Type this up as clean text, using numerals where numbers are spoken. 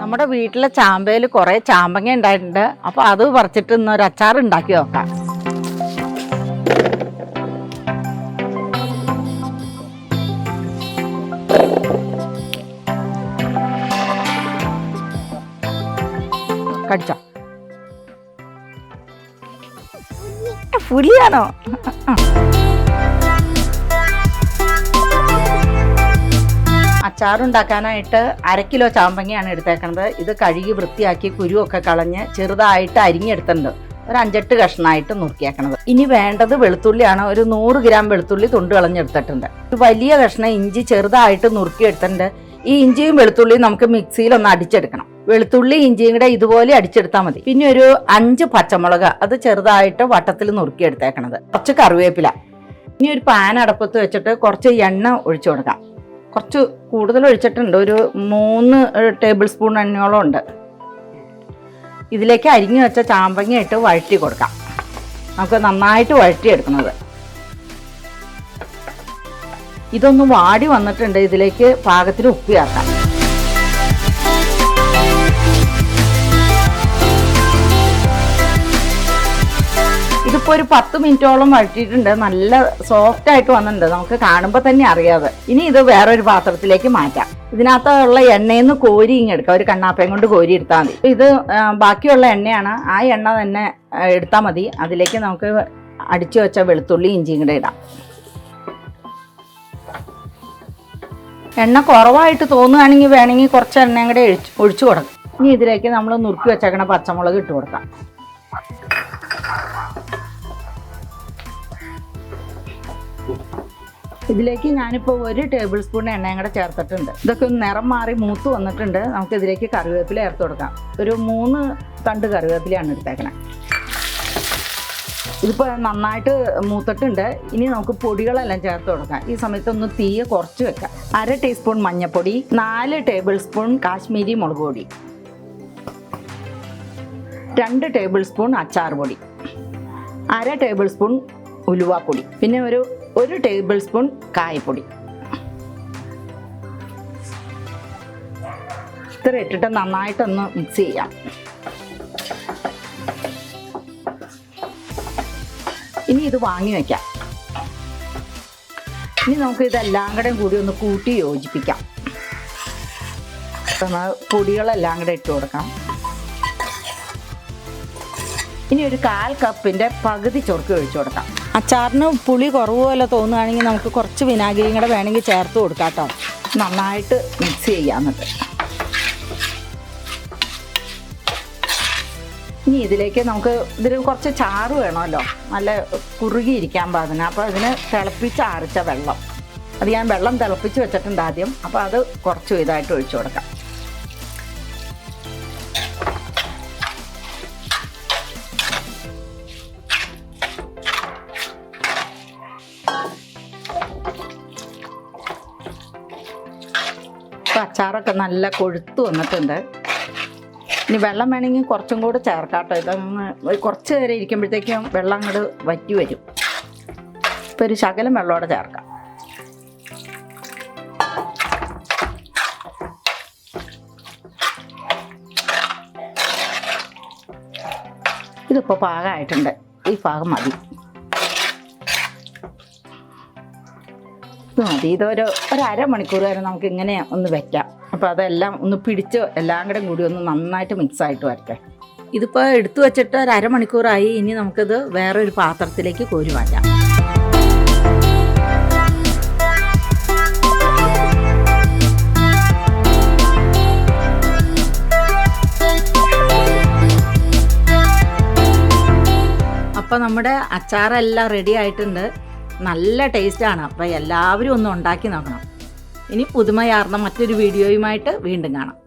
നമ്മുടെ വീട്ടിലെ ചാമ്പയിൽ കുറേ ചാമ്പങ്ങ ഉണ്ടായിട്ടുണ്ട്. അപ്പോൾ അത് പറിച്ചിട്ട് ഇന്നൊരു അച്ചാർ ഉണ്ടാക്കി നോക്കാം. കടിച്ചോ? പുളിയാണോ? അച്ചാറുണ്ടാക്കാനായിട്ട് 1/2 കിലോ ചാമ്പങ്ങയാണ് എടുത്തേക്കണത്. ഇത് കഴുകി വൃത്തിയാക്കി കുരുവൊക്കെ കളഞ്ഞ് ചെറുതായിട്ട് അരിഞ്ഞെടുത്തിട്ടുണ്ട്. ഒരു 5-8 കഷ്ണമായിട്ട് നുറുക്കിയേക്കണത്. ഇനി വേണ്ടത് വെളുത്തുള്ളിയാണ്. ഒരു 100 ഗ്രാം വെളുത്തുള്ളി തൊണ്ട് കളഞ്ഞെടുത്തിട്ടുണ്ട്. ഒരു വലിയ കഷ്ണം ഇഞ്ചി ചെറുതായിട്ട് നുറുക്കിയെടുത്തിട്ടുണ്ട്. ഈ ഇഞ്ചിയും വെളുത്തുള്ളിയും നമുക്ക് മിക്സിയിൽ ഒന്ന് അടിച്ചെടുക്കണം. വെളുത്തുള്ളി ഇഞ്ചിയും കൂടെ ഇതുപോലെ അടിച്ചെടുത്താൽ മതി. പിന്നെ ഒരു 5 പച്ചമുളക് അത് ചെറുതായിട്ട് വട്ടത്തിൽ നുറുക്കിയെടുത്തേക്കണത്. കുറച്ച് കറിവേപ്പില. ഇനി ഒരു പാൻ അടപ്പത്ത് വെച്ചിട്ട് കുറച്ച് എണ്ണ ഒഴിച്ചു കൊടുക്കാം. കുറച്ച് കൂടുതൽ ഒഴിച്ചിട്ടുണ്ട്. ഒരു 3 ടേബിൾ സ്പൂൺ എണ്ണയോളം ഉണ്ട്. ഇതിലേക്ക് അരിഞ്ഞു വെച്ച ചാമ്പങ്ങ ഇട്ട് വഴറ്റി കൊടുക്കാം. നമുക്ക് നന്നായിട്ട് വഴറ്റിയെടുക്കുന്നത്. ഇതൊന്ന് വാടി വന്നിട്ടുണ്ട്. ഇതിലേക്ക് പാകത്തിന് ഉപ്പ് ചേർക്കാം. ഇതിപ്പോൾ ഒരു 10 മിനിറ്റോളം വഴറ്റിയിട്ടുണ്ട്. നല്ല സോഫ്റ്റ് ആയിട്ട് വന്നിട്ടുണ്ട്. നമുക്ക് കാണുമ്പോൾ തന്നെ അറിയാതെ. ഇനി ഇത് വേറൊരു പാത്രത്തിലേക്ക് മാറ്റാം. ഇതിനകത്തുള്ള എണ്ണയിൽ നിന്ന് കോരി ഇങ്ങെടുക്കാം. ഒരു കണ്ണാപ്പയും കൊണ്ട് കോരി എടുത്താൽ മതി. ഇത് ബാക്കിയുള്ള എണ്ണയാണ്. ആ എണ്ണ തന്നെ എടുത്താൽ മതി. അതിലേക്ക് നമുക്ക് അടിച്ചു വെച്ച വെളുത്തുള്ളി ഇഞ്ചിയും കൂടെ ഇടാം. എണ്ണ കുറവായിട്ട് തോന്നുകയാണെങ്കിൽ വേണമെങ്കിൽ കുറച്ച് എണ്ണയും കൂടെ ഒഴിച്ചു കൊടുക്കാം. ഇനി ഇതിലേക്ക് നമ്മൾ നുറുക്കി വെച്ചേക്കണ പച്ചമുളക് ഇട്ട് കൊടുക്കാം. ഇതിലേക്ക് ഞാനിപ്പോൾ 1 ടേബിൾ സ്പൂൺ എണ്ണയും കൂടെ ചേർത്തിട്ടുണ്ട്. ഇതൊക്കെ ഒന്ന് നിറം മാറി മൂത്ത് വന്നിട്ടുണ്ട്. നമുക്ക് ഇതിലേക്ക് കറിവേപ്പില ചേർത്ത് കൊടുക്കാം. ഒരു 3 തണ്ട് കറിവേപ്പിലയാണ് എടുത്തേക്കണേ. ഇതിപ്പോൾ നന്നായിട്ട് മൂത്തിട്ടുണ്ട്. ഇനി നമുക്ക് പൊടികളെല്ലാം ചേർത്ത് കൊടുക്കാം. ഈ സമയത്ത് ഒന്ന് തീ കുറച്ച് വെക്കാം. 1/2 ടീസ്പൂൺ മഞ്ഞൾപ്പൊടി, 4 ടേബിൾ സ്പൂൺ കാശ്മീരി മുളക് പൊടി, 2 ടേബിൾ സ്പൂൺ അച്ചാർ പൊടി, 1/2 ടേബിൾ സ്പൂൺ ഉലുവാപ്പൊടി, പിന്നെ ഒരു ടേബിൾ സ്പൂൺ കായപ്പൊടി. ഇത്ര ഇട്ടിട്ട് നന്നായിട്ടൊന്ന് മിക്സ് ചെയ്യാം. ഇനി ഇത് വാങ്ങി വയ്ക്കാം. ഇനി നമുക്ക് ഇതെല്ലാം കൂടി ഒന്ന് കൂട്ടി യോജിപ്പിക്കാം. പൊടികളെല്ലാം കൂടെ ഇട്ട് കൊടുക്കാം. ഇനി ഒരു 1/4 കപ്പിൻ്റെ പകുതി ചൊറുക്ക് ഒഴിച്ചു കൊടുക്കാം. അച്ചാറിന് പുളി കുറവ് പോലെ തോന്നുകയാണെങ്കിൽ നമുക്ക് കുറച്ച് വിനാഗിരിയും കൂടെ വേണമെങ്കിൽ ചേർത്ത് കൊടുക്കാം കേട്ടോ. നന്നായിട്ട് മിക്സ് ചെയ്യാമെന്നിട്ട് ഇനി ഇതിലേക്ക് നമുക്ക് ഇതിൽ കുറച്ച് ചാറ് വേണമല്ലോ, നല്ല കുറുകിയിരിക്കാൻ പാകത്തിന്. അപ്പോൾ അതിന് തിളപ്പിച്ച് ആറിച്ച വെള്ളം, അത് ഞാൻ വെള്ളം തിളപ്പിച്ച് വെച്ചിട്ടുണ്ട് ആദ്യം. അപ്പോൾ അത് കുറച്ച് ഇതായിട്ട് ഒഴിച്ചു കൊടുക്കാം. അച്ചാറൊക്കെ നല്ല കൊഴുത്ത് വന്നിട്ടുണ്ട്. ഇനി വെള്ളം വേണമെങ്കിൽ കുറച്ചും കൂടെ ചേർക്കാം കേട്ടോ. ഇതൊന്ന് കുറച്ച് നേരം ഇരിക്കുമ്പോഴത്തേക്കും വെള്ളം അങ്ങോട്ട് വറ്റി വരും. ഇപ്പോൾ ഒരു ശകലം വെള്ളമോടെ ചേർക്കാം. ഇതിപ്പോൾ പാകമായിട്ടുണ്ട്. ഈ പാകം മതി. മതി. ഇതൊരു 1/2 മണിക്കൂർ വരെ നമുക്ക് ഇങ്ങനെ ഒന്ന് വെക്കാം. അപ്പോൾ അതെല്ലാം ഒന്ന് പിടിച്ച് എല്ലാം കൂടി ഒന്ന് നന്നായിട്ട് മിക്സായിട്ട് വരട്ടെ. ഇതിപ്പോൾ എടുത്തു വെച്ചിട്ട് 1/2 മണിക്കൂറായി. ഇനി നമുക്കിത് വേറൊരു പാത്രത്തിലേക്ക് കോരി മാറ്റാം. അപ്പോൾ നമ്മുടെ അച്ചാറെല്ലാം റെഡി ആയിട്ടുണ്ട്. നല്ല ടേസ്റ്റാണ്. അപ്പോൾ എല്ലാവരും ഒന്ന് ഉണ്ടാക്കി നോക്കണം. ഇനി പുതുമയാർന്ന മറ്റൊരു വീഡിയോയുമായിട്ട് വീണ്ടും കാണാം.